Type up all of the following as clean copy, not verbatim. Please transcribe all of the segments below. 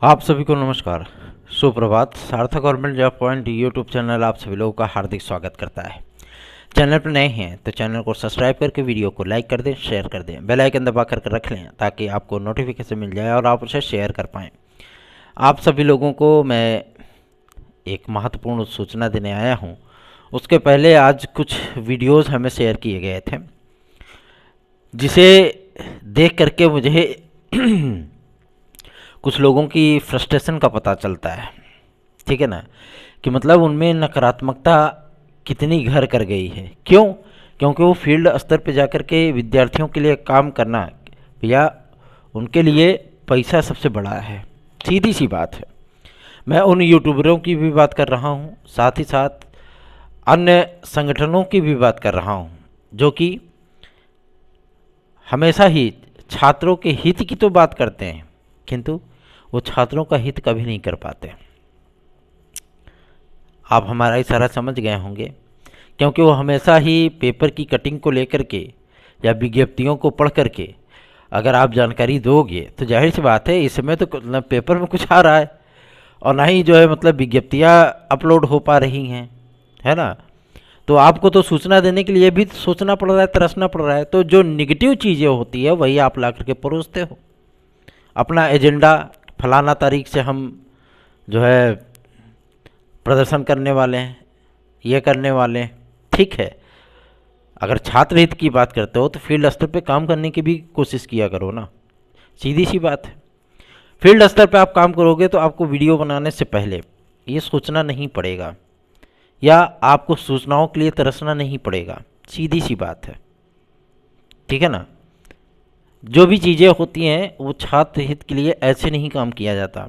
आप सभी को नमस्कार, सुप्रभात। सार्थक government job point YouTube channel आप सभी लोगों का हार्दिक स्वागत करता है। चैनल पर नए हैं तो चैनल को सब्सक्राइब करके वीडियो को लाइक कर दें, शेयर कर दें, बेल आइकन दबा कर रख लें ताकि आपको नोटिफिकेशन मिल जाए और आप उसे शेयर कर पाएँ। आप सभी लोगों को मैं एक महत्वपूर्ण सूचना देने आया हूँ। उसके पहले आज कुछ वीडियोज़ हमें शेयर किए गए थे, जिसे देख करके मुझे कुछ लोगों की फ्रस्ट्रेशन का पता चलता है। ठीक है ना, कि मतलब उनमें नकारात्मकता कितनी घर कर गई है। क्यों? क्योंकि वो फील्ड स्तर पे जाकर के विद्यार्थियों के लिए काम करना, भैया उनके लिए पैसा सबसे बड़ा है। सीधी सी बात है। मैं उन यूट्यूबरों की भी बात कर रहा हूँ, साथ ही साथ अन्य संगठनों की भी बात कर रहा हूँ, जो कि हमेशा ही छात्रों के हित की तो बात करते हैं, किंतु वो छात्रों का हित कभी नहीं कर पाते। आप हमारा इशारा समझ गए होंगे, क्योंकि वो हमेशा ही पेपर की कटिंग को लेकर के या विज्ञप्तियों को पढ़ करके अगर आप जानकारी दोगे तो जाहिर सी बात है, इस समय तो मतलब पेपर में कुछ आ रहा है और ना ही जो है मतलब विज्ञप्तियाँ अपलोड हो पा रही हैं, है ना। तो आपको तो सूचना देने के लिए भी सोचना पड़ रहा है, तरसना पड़ रहा है। तो जो निगेटिव चीज़ें होती है वही आप ला करके परोसते हो। अपना एजेंडा फलाना तारीख से हम जो है प्रदर्शन करने वाले हैं, ये करने वाले हैं। ठीक है, अगर छात्र हित की बात करते हो तो फील्ड स्तर पे काम करने की भी कोशिश किया करो ना। सीधी सी बात है। फील्ड स्तर पे आप काम करोगे तो आपको वीडियो बनाने से पहले ये सोचना नहीं पड़ेगा या आपको सूचनाओं के लिए तरसना नहीं पड़ेगा। सीधी सी बात है, ठीक है ना। जो भी चीज़ें होती हैं वो छात्र हित के लिए ऐसे नहीं काम किया जाता।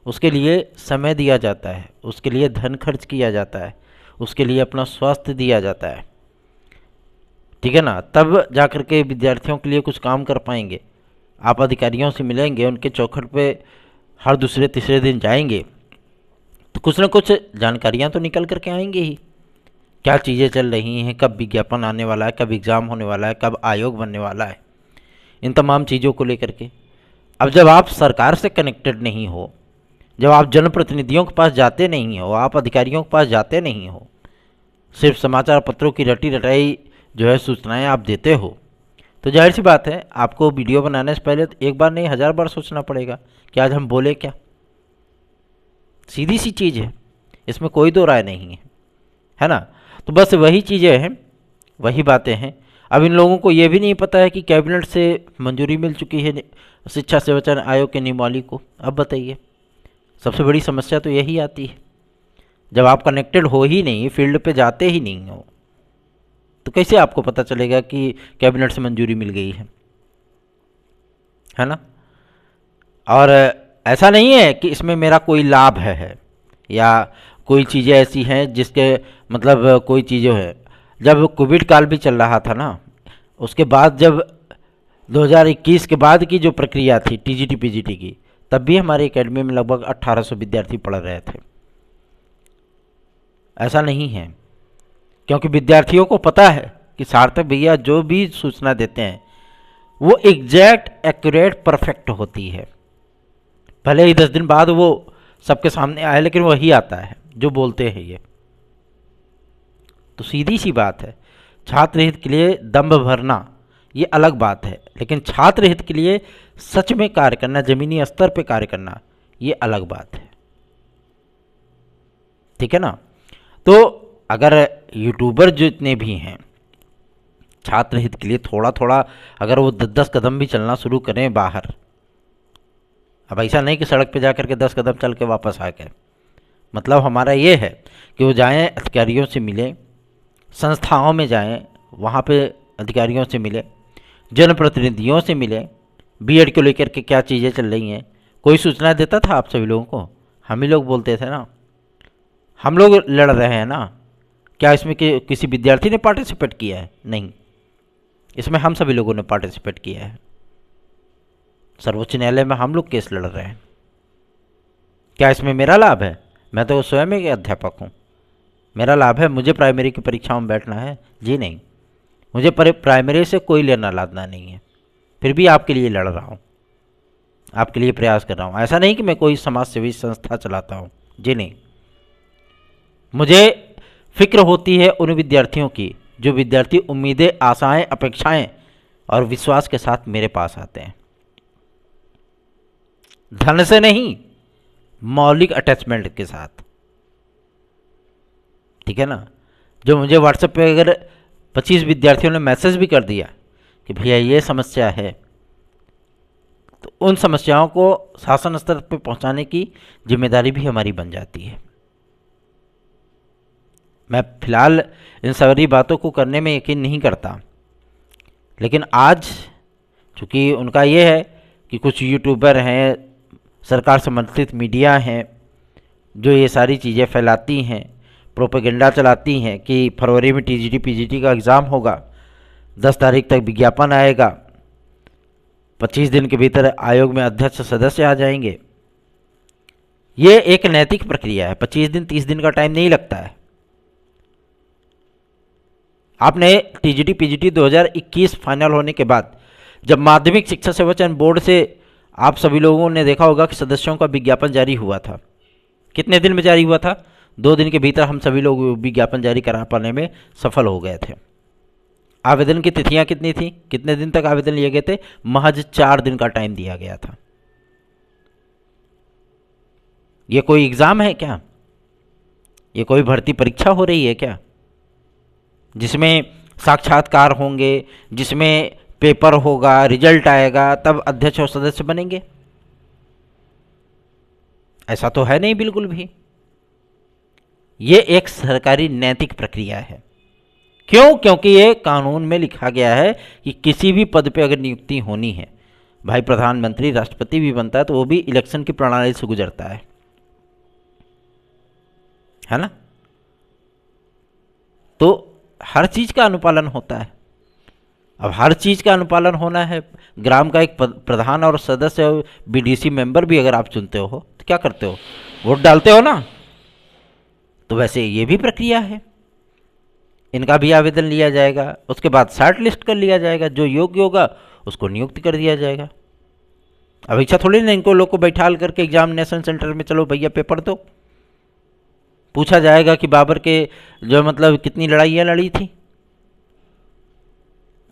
उसके लिए समय दिया जाता है, उसके लिए धन खर्च किया जाता है, उसके लिए अपना स्वास्थ्य दिया जाता है। ठीक है ना, तब जाकर के विद्यार्थियों के लिए कुछ काम कर पाएंगे। आप अधिकारियों से मिलेंगे, उनके चौखट पे हर दूसरे तीसरे दिन जाएंगे तो कुछ ना कुछ जानकारियाँ तो निकल करके आएंगे ही। क्या चीज़ें चल रही हैं, कब विज्ञापन आने वाला है, कब एग्ज़ाम होने वाला है, कब आयोग बनने वाला है, इन तमाम चीज़ों को लेकर के। अब जब आप सरकार से कनेक्टेड नहीं हो, जब आप जनप्रतिनिधियों के पास जाते नहीं हो, आप अधिकारियों के पास जाते नहीं हो, सिर्फ समाचार पत्रों की रटी रटाई जो है सूचनाएं आप देते हो, तो जाहिर सी बात है आपको वीडियो बनाने से पहले तो एक बार नहीं 1000 बार सोचना पड़ेगा कि आज हम बोले क्या। सीधी सी चीज़ है, इसमें कोई दो राय नहीं है ना। तो बस वही चीज़ें हैं, वही बातें हैं। अब इन लोगों को ये भी नहीं पता है कि कैबिनेट से मंजूरी मिल चुकी है शिक्षा सेवाचयन आयोग के नियमावली को। अब बताइए, सबसे बड़ी समस्या तो यही आती है। जब आप कनेक्टेड हो ही नहीं, फील्ड पे जाते ही नहीं हो, तो कैसे आपको पता चलेगा कि कैबिनेट से मंजूरी मिल गई है ना। और ऐसा नहीं है कि इसमें मेरा कोई लाभ है या कोई चीज़ें ऐसी हैं जिसके मतलब कोई चीज़ें है। जब कोविड काल भी चल रहा था ना, उसके बाद जब 2021 के बाद की जो प्रक्रिया थी टीजीटी पीजीटी की, तब भी हमारी एकेडमी में लगभग 1800 विद्यार्थी पढ़ रहे थे। ऐसा नहीं है, क्योंकि विद्यार्थियों को पता है कि सार्थक भैया जो भी सूचना देते हैं वो एग्जैक्ट एक्यूरेट परफेक्ट होती है। भले ही 10 दिन बाद वो सबके सामने आए, लेकिन वही आता है जो बोलते हैं ये। तो सीधी सी बात है, छात्र हित के लिए दम्भ भरना ये अलग बात है, लेकिन छात्र हित के लिए सच में कार्य करना, जमीनी स्तर पे कार्य करना, ये अलग बात है। ठीक है ना। तो अगर यूट्यूबर जितने भी हैं छात्र हित के लिए थोड़ा थोड़ा अगर वो 10-10 कदम भी चलना शुरू करें बाहर, अब ऐसा नहीं कि सड़क पे जा कर के 10 कदम चल के वापस आ गए। मतलब हमारा ये है कि वो जाएं, अधिकारियों से मिलें, संस्थाओं में जाएं, वहाँ पे अधिकारियों से मिलें, जनप्रतिनिधियों से मिलें, बीएड को लेकर के क्या चीज़ें चल रही हैं। कोई सूचना देता था आप सभी लोगों को? हम ही लोग बोलते थे ना, हम लोग लड़ रहे हैं ना। क्या इसमें किसी विद्यार्थी ने पार्टिसिपेट किया है? नहीं, इसमें हम सभी लोगों ने पार्टिसिपेट किया है। सर्वोच्च न्यायालय में हम लोग केस लड़ रहे हैं। क्या इसमें मेरा लाभ है? मैं तो स्वयं एक अध्यापक हूँ, मेरा लाभ है मुझे प्राइमरी की परीक्षाओं में बैठना है? जी नहीं, मुझे प्राइमरी से कोई लेना लादना नहीं है, फिर भी आपके लिए लड़ रहा हूँ। आपके लिए प्रयास कर रहा हूँ। ऐसा नहीं कि मैं कोई समाज सेवी संस्था चलाता हूँ, जी नहीं। मुझे फिक्र होती है उन विद्यार्थियों की जो विद्यार्थी उम्मीदें, आशाएं, अपेक्षाएं और विश्वास के साथ मेरे पास आते हैं। धन से नहीं, मौलिक अटैचमेंट के साथ, ठीक है ना। जो मुझे व्हाट्सएप पे अगर 25 विद्यार्थियों ने मैसेज भी कर दिया कि भैया ये समस्या है, तो उन समस्याओं को शासन स्तर पर पहुंचाने की जिम्मेदारी भी हमारी बन जाती है। मैं फिलहाल इन सारी बातों को करने में यकीन नहीं करता, लेकिन आज चूँकि उनका ये है कि कुछ यूट्यूबर हैं, सरकार समर्थित मीडिया हैं, जो ये सारी चीज़ें फैलाती हैं, प्रोपेगेंडा चलाती हैं कि फरवरी में टीजीटी पीजीटी का एग्ज़ाम होगा, 10 तारीख तक विज्ञापन आएगा, 25 दिन के भीतर आयोग में अध्यक्ष सदस्य आ जाएंगे। ये एक नैतिक प्रक्रिया है, 25 दिन 30 दिन का टाइम नहीं लगता है। आपने टीजीटी पीजीटी 2021 फाइनल होने के बाद जब माध्यमिक शिक्षा सेवा चयन बोर्ड से आप सभी लोगों ने देखा होगा कि सदस्यों का विज्ञापन जारी हुआ था, कितने दिन में जारी हुआ था? 2 दिन के भीतर हम सभी लोग विज्ञापन जारी करा पाने में सफल हो गए थे। आवेदन की तिथियां कितनी थी, कितने दिन तक आवेदन लिए गए थे? महज 4 दिन का टाइम दिया गया था। ये कोई एग्ज़ाम है क्या? ये कोई भर्ती परीक्षा हो रही है क्या, जिसमें साक्षात्कार होंगे, जिसमें पेपर होगा, रिजल्ट आएगा, तब अध्यक्ष और सदस्य बनेंगे? ऐसा तो है नहीं बिल्कुल भी। ये एक सरकारी नैतिक प्रक्रिया है। क्यों? क्योंकि ये कानून में लिखा गया है कि किसी भी पद पे अगर नियुक्ति होनी है, भाई प्रधानमंत्री, राष्ट्रपति भी बनता है तो वो भी इलेक्शन की प्रणाली से गुजरता है ना। तो हर चीज़ का अनुपालन होता है। अब हर चीज़ का अनुपालन होना है, ग्राम का एक प्रधान और सदस्य और बीडीसी मेंबर भी अगर आप चुनते हो तो क्या करते हो? वोट डालते हो ना। तो वैसे ये भी प्रक्रिया है, इनका भी आवेदन लिया जाएगा, उसके बाद शॉर्ट लिस्ट कर लिया जाएगा, जो योग्य होगा उसको नियुक्त कर दिया जाएगा। अब इच्छा थोड़ी ना इनको लोग को बैठाल करके एग्जामिनेशन सेंटर में चलो भैया पेपर दो। पूछा जाएगा कि बाबर के जो मतलब कितनी लड़ाइयाँ लड़ी थी,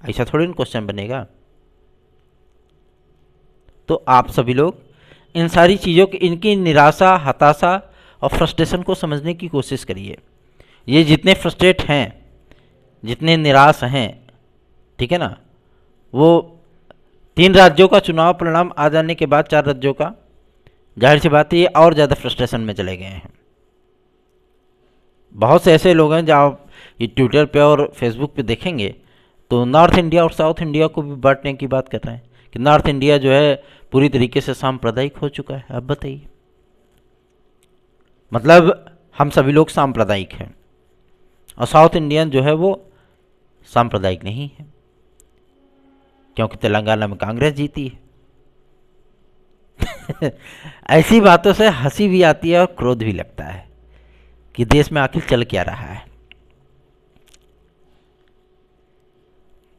ऐसा थोड़ी ना क्वेश्चन बनेगा। तो आप सभी लोग इन सारी चीज़ों की, इनकी निराशा, हताशा और फ्रस्ट्रेशन को समझने की कोशिश करिए। ये जितने फ्रस्ट्रेट हैं, जितने निराश हैं, ठीक है ना, वो 3 राज्यों का चुनाव परिणाम आ जाने के बाद 4 राज्यों का, जाहिर सी बात है ये और ज़्यादा फ्रस्ट्रेशन में चले गए हैं। बहुत से ऐसे लोग हैं जो आप ये ट्विटर पे और फेसबुक पे देखेंगे तो नॉर्थ इंडिया और साउथ इंडिया को भी बांटने की बात कर रहे हैं कि नॉर्थ इंडिया जो है पूरी तरीके से सांप्रदायिक हो चुका है। अब बताइए, मतलब हम सभी लोग सांप्रदायिक हैं और साउथ इंडियन जो है वो सांप्रदायिक नहीं है, क्योंकि तेलंगाना में कांग्रेस जीती है। ऐसी बातों से हंसी भी आती है और क्रोध भी लगता है कि देश में आखिर चल क्या रहा है।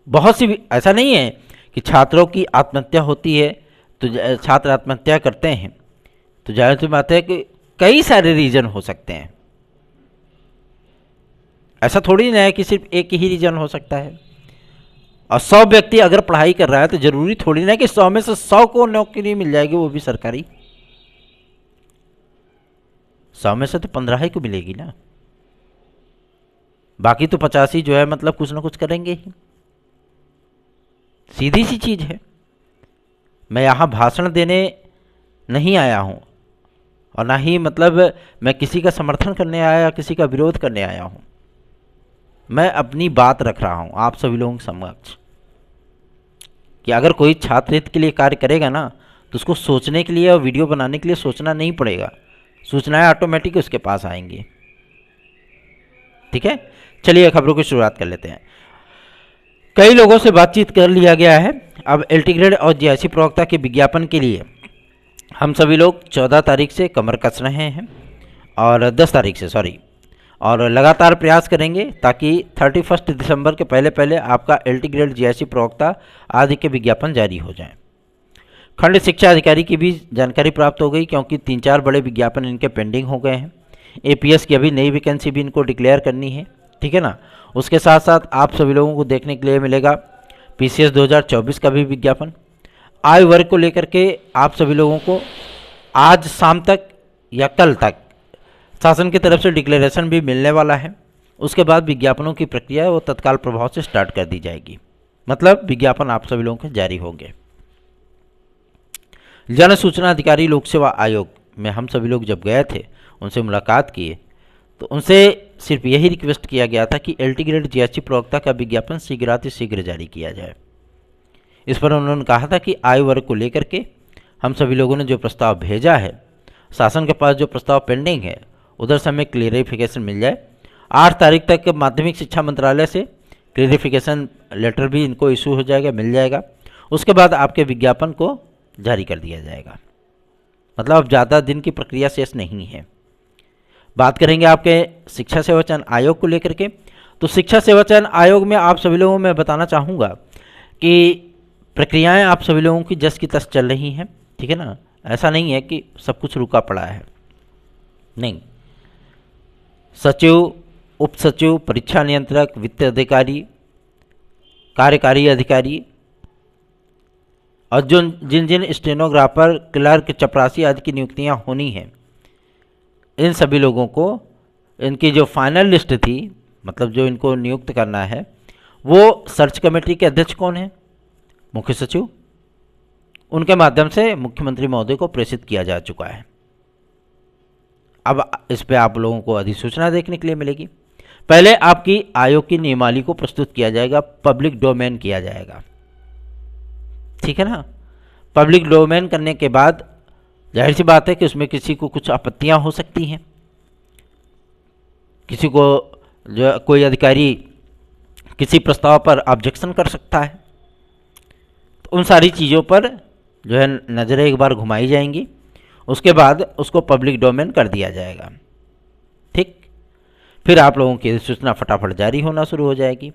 बहुत सी, ऐसा नहीं है कि छात्रों की आत्महत्या होती है तो छात्र आत्महत्या करते हैं, तो जाहिर सी बात है कि कई सारे रीजन हो सकते हैं। ऐसा थोड़ी ना है कि सिर्फ एक ही रीजन हो सकता है। और 100 व्यक्ति अगर पढ़ाई कर रहा है तो जरूरी थोड़ी ना कि 100 में से 100 को नौकरी मिल जाएगी, वो भी सरकारी। 100 में से तो 15 ही को मिलेगी ना, बाकी तो 85 जो है मतलब कुछ ना कुछ करेंगे ही। सीधी सी चीज है। मैं यहाँ भाषण देने नहीं आया हूँ और ना ही मतलब मैं किसी का समर्थन करने आया, किसी का विरोध करने आया हूँ। मैं अपनी बात रख रहा हूँ आप सभी लोगों के समक्ष कि अगर कोई छात्र हित के लिए कार्य करेगा ना तो उसको सोचने के लिए और वीडियो बनाने के लिए सोचना नहीं पड़ेगा, सूचनाएं ऑटोमेटिक उसके पास आएंगी। ठीक है, चलिए खबरों की शुरुआत कर लेते हैं। कई लोगों से बातचीत कर लिया गया है। अब एलटी ग्रेड और जीआईसी प्रवक्ता के विज्ञापन के लिए हम सभी लोग 14 तारीख से कमर कस रहे हैं और 10 तारीख से और लगातार प्रयास करेंगे ताकि 31 दिसंबर के पहले पहले आपका एलटी ग्रेड जीआईसी प्रवक्ता आदि के विज्ञापन जारी हो जाएं। खंड शिक्षा अधिकारी की भी जानकारी प्राप्त हो गई, क्योंकि 3-4 बड़े विज्ञापन इनके पेंडिंग हो गए हैं। एपीएस की अभी नई वैकेंसी भी इनको डिक्लेयर करनी है, ठीक है ना। उसके साथ साथ आप सभी लोगों को देखने के लिए मिलेगा पीसीएस 2024 का भी विज्ञापन। आयु वर्ग को लेकर के आप सभी लोगों को आज शाम तक या कल तक शासन की तरफ से डिक्लेरेशन भी मिलने वाला है। उसके बाद विज्ञापनों की प्रक्रिया वो तत्काल प्रभाव से स्टार्ट कर दी जाएगी, मतलब विज्ञापन आप सभी लोगों के जारी होंगे। जन सूचना अधिकारी लोक सेवा आयोग में हम सभी लोग जब गए थे, उनसे मुलाकात किए, तो उनसे सिर्फ यही रिक्वेस्ट किया गया था कि एलटी ग्रेड जीएसटी प्रवक्ता का विज्ञापन शीघ्र जारी किया जाए। इस पर उन्होंने कहा था कि आयु वर्ग को लेकर के हम सभी लोगों ने जो प्रस्ताव भेजा है, शासन के पास जो प्रस्ताव पेंडिंग है, उधर से हमें क्लियरिफिकेशन मिल जाए। 8 तारीख तक माध्यमिक शिक्षा मंत्रालय से क्लियरिफिकेशन लेटर भी इनको इशू हो जाएगा, मिल जाएगा। उसके बाद आपके विज्ञापन को जारी कर दिया जाएगा, मतलब अब ज़्यादा दिन की प्रक्रिया शेष नहीं है। बात करेंगे आपके शिक्षा सेवा चयन आयोग को लेकर के, तो शिक्षा सेवा चयन आयोग में आप सभी लोगों में बताना चाहूँगा कि प्रक्रियाएं आप सभी लोगों की जस की तस चल रही हैं, ठीक है ना। ऐसा नहीं है कि सब कुछ रुका पड़ा है, नहीं। सचिव, उप सचिव, परीक्षा नियंत्रक, वित्त अधिकारी, कार्यकारी अधिकारी और जिन जिन स्टेनोग्राफर, क्लर्क, चपरासी आदि की नियुक्तियां होनी हैं, इन सभी लोगों को इनकी जो फाइनल लिस्ट थी, मतलब जो इनको नियुक्त करना है, वो सर्च कमेटी के अध्यक्ष कौन है? मुख्य सचिव। उनके माध्यम से मुख्यमंत्री महोदय को प्रेषित किया जा चुका है। अब इस पे आप लोगों को अधिसूचना देखने के लिए मिलेगी। पहले आपकी आयोग की नियमावली को प्रस्तुत किया जाएगा, पब्लिक डोमेन किया जाएगा, ठीक है ना। पब्लिक डोमेन करने के बाद जाहिर सी बात है कि उसमें किसी को कुछ आपत्तियां हो सकती हैं, किसी को जो कोई अधिकारी किसी प्रस्ताव पर ऑब्जेक्शन कर सकता है, तो उन सारी चीज़ों पर जो है नज़रें एक बार घुमाई जाएंगी। उसके बाद उसको पब्लिक डोमेन कर दिया जाएगा, ठीक। फिर आप लोगों की सूचना फटाफट जारी होना शुरू हो जाएगी।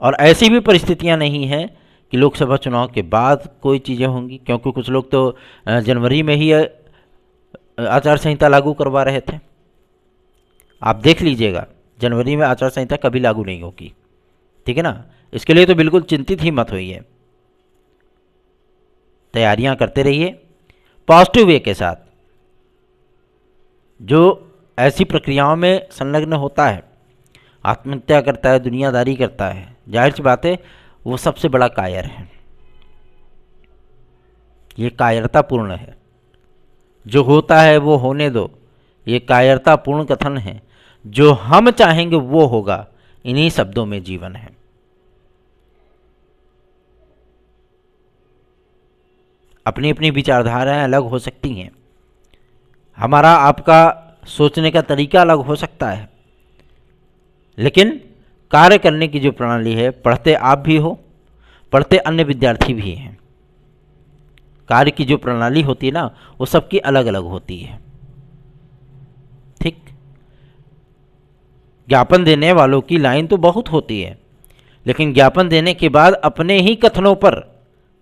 और ऐसी भी परिस्थितियां नहीं हैं कि लोकसभा चुनाव के बाद कोई चीज़ें होंगी, क्योंकि कुछ लोग तो जनवरी में ही आचार संहिता लागू करवा रहे थे। आप देख लीजिएगा, जनवरी में आचार संहिता कभी लागू नहीं होगी, ठीक है ना। इसके लिए तो बिल्कुल चिंतित ही मत होइए, तैयारियां करते रहिए पॉजिटिव वे के साथ। जो ऐसी प्रक्रियाओं में संलग्न होता है, आत्महत्या करता है, दुनियादारी करता है, जाहिर सी बात है वो सबसे बड़ा कायर है। ये कायरतापूर्ण है। जो होता है वो होने दो, ये कायरतापूर्ण कथन है। जो हम चाहेंगे वो होगा, इन्हीं शब्दों में जीवन है। अपनी अपनी विचारधाराएं अलग हो सकती हैं, हमारा आपका सोचने का तरीका अलग हो सकता है, लेकिन कार्य करने की जो प्रणाली है, पढ़ते आप भी हो, पढ़ते अन्य विद्यार्थी भी हैं। कार्य की जो प्रणाली होती है ना, वो सबकी अलग अलग होती है, ठीक। ज्ञापन देने वालों की लाइन तो बहुत होती है, लेकिन ज्ञापन देने के बाद अपने ही कथनों पर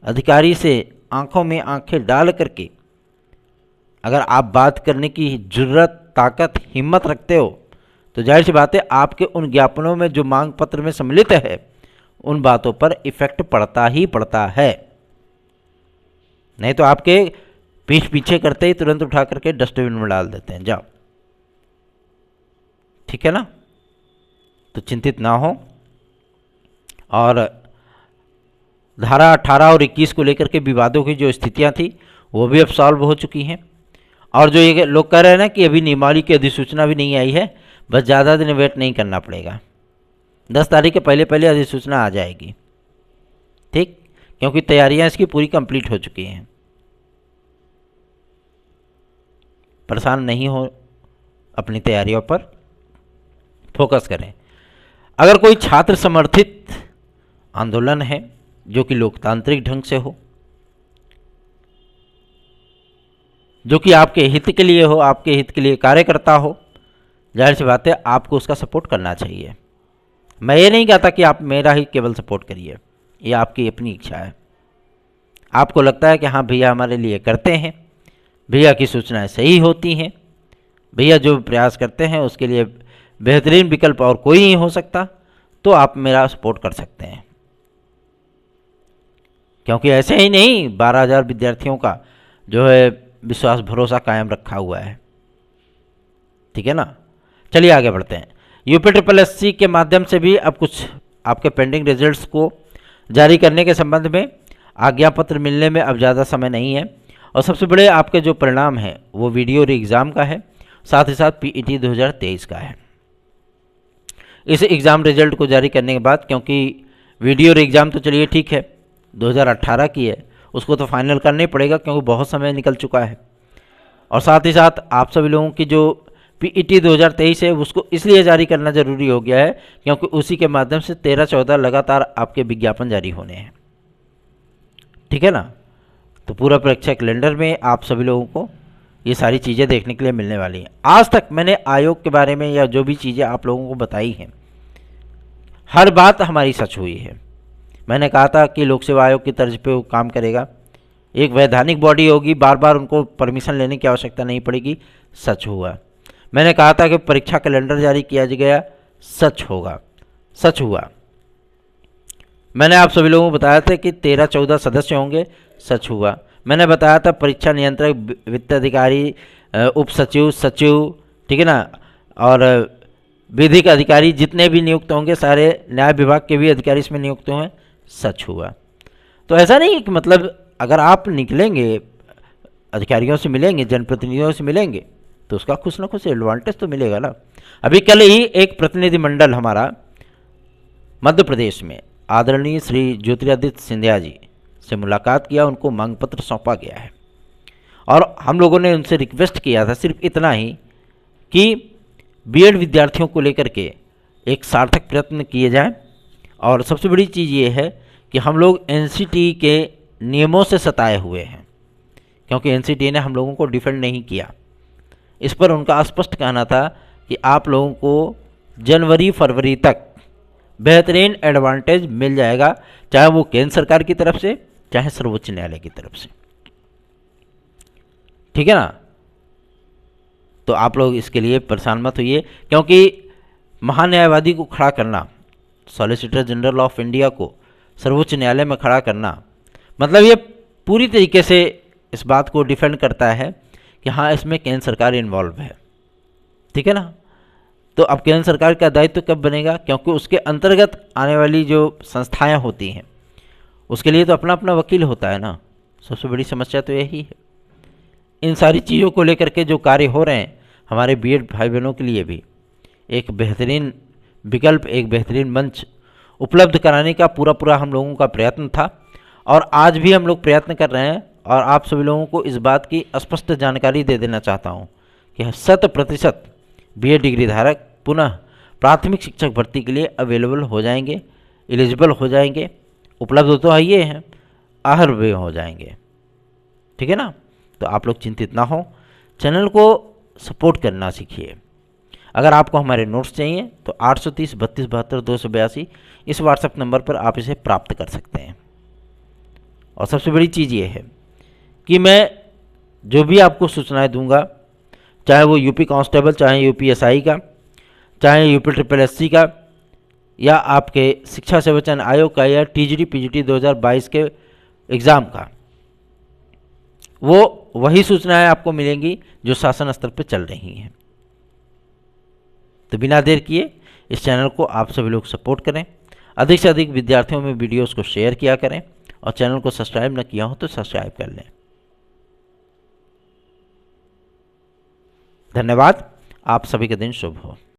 अधिकारी से आंखों में आंखें डाल करके अगर आप बात करने की जुर्रत, ताकत, हिम्मत रखते हो, तो जाहिर सी बात है आपके उन ज्ञापनों में जो मांग पत्र में सम्मिलित है, उन बातों पर इफेक्ट पड़ता ही पड़ता है। नहीं तो आपके पीठ पीछे करते ही तुरंत उठा करके डस्टबिन में डाल देते हैं, जाओ, ठीक है ना। तो चिंतित ना हो। और धारा 18 और 21 को लेकर के विवादों की जो स्थितियां थी, वो भी अब सॉल्व हो चुकी हैं। और जो ये लोग कह रहे हैं ना कि अभी नियमावली की अधिसूचना भी नहीं आई है, बस ज़्यादा दिन वेट नहीं करना पड़ेगा, 10 तारीख के पहले पहले अधिसूचना आ जाएगी, ठीक। क्योंकि तैयारियां इसकी पूरी कंप्लीट हो चुकी हैं। परेशान नहीं हो, अपनी तैयारियों पर फोकस करें। अगर कोई छात्र समर्थित आंदोलन है जो कि लोकतांत्रिक ढंग से हो, जो कि आपके हित के लिए हो, आपके हित के लिए कार्य करता हो, जाहिर सी बात है आपको उसका सपोर्ट करना चाहिए। मैं ये नहीं कहता कि आप मेरा ही केवल सपोर्ट करिए, ये आपकी अपनी इच्छा है। आपको लगता है कि हाँ भैया हमारे लिए करते हैं, भैया की सूचनाएं सही होती हैं, भैया जो प्रयास करते हैं उसके लिए बेहतरीन विकल्प और कोई नहीं हो सकता, तो आप मेरा सपोर्ट कर सकते हैं। क्योंकि ऐसे ही नहीं 12,000 विद्यार्थियों का जो है विश्वास भरोसा कायम रखा हुआ है। ठीक है ना। चलिए आगे बढ़ते हैं। UPSSC के माध्यम से भी अब कुछ आपके पेंडिंग रिजल्ट्स को जारी करने के संबंध में आज्ञा पत्र मिलने में अब ज़्यादा समय नहीं है। और सबसे बड़े आपके जो परिणाम हैं वो वीडियो री एग्ज़ाम का है, साथ ही साथ PET 2023 का है। इस एग्ज़ाम रिजल्ट को जारी करने के बाद, क्योंकि वीडियो री एग्ज़ाम तो चलिए ठीक है 2018 की है, उसको तो फाइनल करना ही पड़ेगा क्योंकि बहुत समय निकल चुका है। और साथ ही साथ आप सभी लोगों की जो PET 2023 है उसको इसलिए जारी करना ज़रूरी हो गया है क्योंकि उसी के माध्यम से 13-14 लगातार आपके विज्ञापन जारी होने हैं। ठीक है ना। तो पूरा परीक्षा कैलेंडर में आप सभी लोगों को ये सारी चीज़ें देखने के लिए मिलने वाली हैं। आज तक मैंने आयोग के बारे में या जो भी चीज़ें आप लोगों को बताई हैं, हर बात हमारी सच हुई है। मैंने कहा था कि लोक सेवा आयोग की तर्ज पे वो काम करेगा, एक वैधानिक बॉडी होगी, बार बार उनको परमिशन लेने की आवश्यकता नहीं पड़ेगी, सच हुआ। मैंने कहा था कि परीक्षा कैलेंडर जारी किया गया, सच होगा, सच हुआ। मैंने आप सभी लोगों को बताया था कि 13-14 सदस्य होंगे, सच हुआ। मैंने बताया था परीक्षा नियंत्रक, वित्त अधिकारी, उप सचिव, सचिव, ठीक है ना, और विधिक अधिकारी जितने भी नियुक्त होंगे, सारे न्याय विभाग के भी अधिकारी इसमें नियुक्त हुए, सच हुआ। तो ऐसा नहीं कि मतलब अगर आप निकलेंगे, अधिकारियों से मिलेंगे, जनप्रतिनिधियों से मिलेंगे, तो उसका कुछ ना कुछ एडवांटेज तो मिलेगा ना। अभी कल ही एक प्रतिनिधिमंडल हमारा मध्य प्रदेश में आदरणीय श्री ज्योतिरादित्य सिंधिया जी से मुलाकात किया, उनको मांग पत्र सौंपा गया है। और हम लोगों ने उनसे रिक्वेस्ट किया था सिर्फ इतना ही कि बीएड विद्यार्थियों को लेकर के एक सार्थक प्रयत्न किए जाएं। और सबसे बड़ी चीज़ ये है कि हम लोग एनसीटी के नियमों से सताए हुए हैं, क्योंकि एनसीटी ने हम लोगों को डिफेंड नहीं किया। इस पर उनका स्पष्ट कहना था कि आप लोगों को जनवरी-फरवरी तक बेहतरीन एडवांटेज मिल जाएगा, चाहे वो केंद्र सरकार की तरफ से, चाहे सर्वोच्च न्यायालय की तरफ से। ठीक है ना। तो आप लोग इसके लिए परेशान मत होइए, क्योंकि महान्यायवादी को खड़ा करना, सॉलिसिटर जनरल ऑफ इंडिया को सर्वोच्च न्यायालय में खड़ा करना, मतलब ये पूरी तरीके से इस बात को डिफेंड करता है कि हाँ इसमें केंद्र सरकार इन्वॉल्व है। ठीक है ना। तो अब केंद्र सरकार का दायित्व कब बनेगा, क्योंकि उसके अंतर्गत आने वाली जो संस्थाएं होती हैं उसके लिए तो अपना अपना वकील होता है ना। सबसे बड़ी समस्या तो यही है। इन सारी चीज़ों को लेकर के जो कार्य हो रहे हैं, हमारे बीएड भाई बहनों के लिए भी एक बेहतरीन विकल्प, एक बेहतरीन मंच उपलब्ध कराने का पूरा हम लोगों का प्रयत्न था, और आज भी हम लोग प्रयत्न कर रहे हैं। और आप सभी लोगों को इस बात की स्पष्ट जानकारी दे देना चाहता हूँ कि 100% बीएड डिग्री धारक पुनः प्राथमिक शिक्षक भर्ती के लिए अवेलेबल हो जाएंगे, एलिजिबल हो जाएंगे, उपलब्ध तो है ये हैं, आहर वे हो जाएंगे। ठीक है ना। तो आप लोग चिंतित ना हो, चैनल को सपोर्ट करना सीखिए। अगर आपको हमारे नोट्स चाहिए तो 830 32 72 282 इस व्हाट्सएप नंबर पर आप इसे प्राप्त कर सकते हैं। और सबसे बड़ी चीज़ ये है कि मैं जो भी आपको सूचनाएं दूंगा, चाहे वो यूपी कांस्टेबल, चाहे यूपीएसआई का, चाहे UPSSC का, या आपके शिक्षा सेवा चयन आयोग का, या TGT PGT 2022 के एग्ज़ाम का, वो वही सूचनाएं आपको मिलेंगी जो शासन स्तर पर चल रही हैं। तो बिना देर किए इस चैनल को आप सभी लोग सपोर्ट करें, अधिक से अधिक विद्यार्थियों में वीडियोस को शेयर किया करें, और चैनल को सब्सक्राइब न किया हो तो सब्सक्राइब कर लें। धन्यवाद। आप सभी का दिन शुभ हो।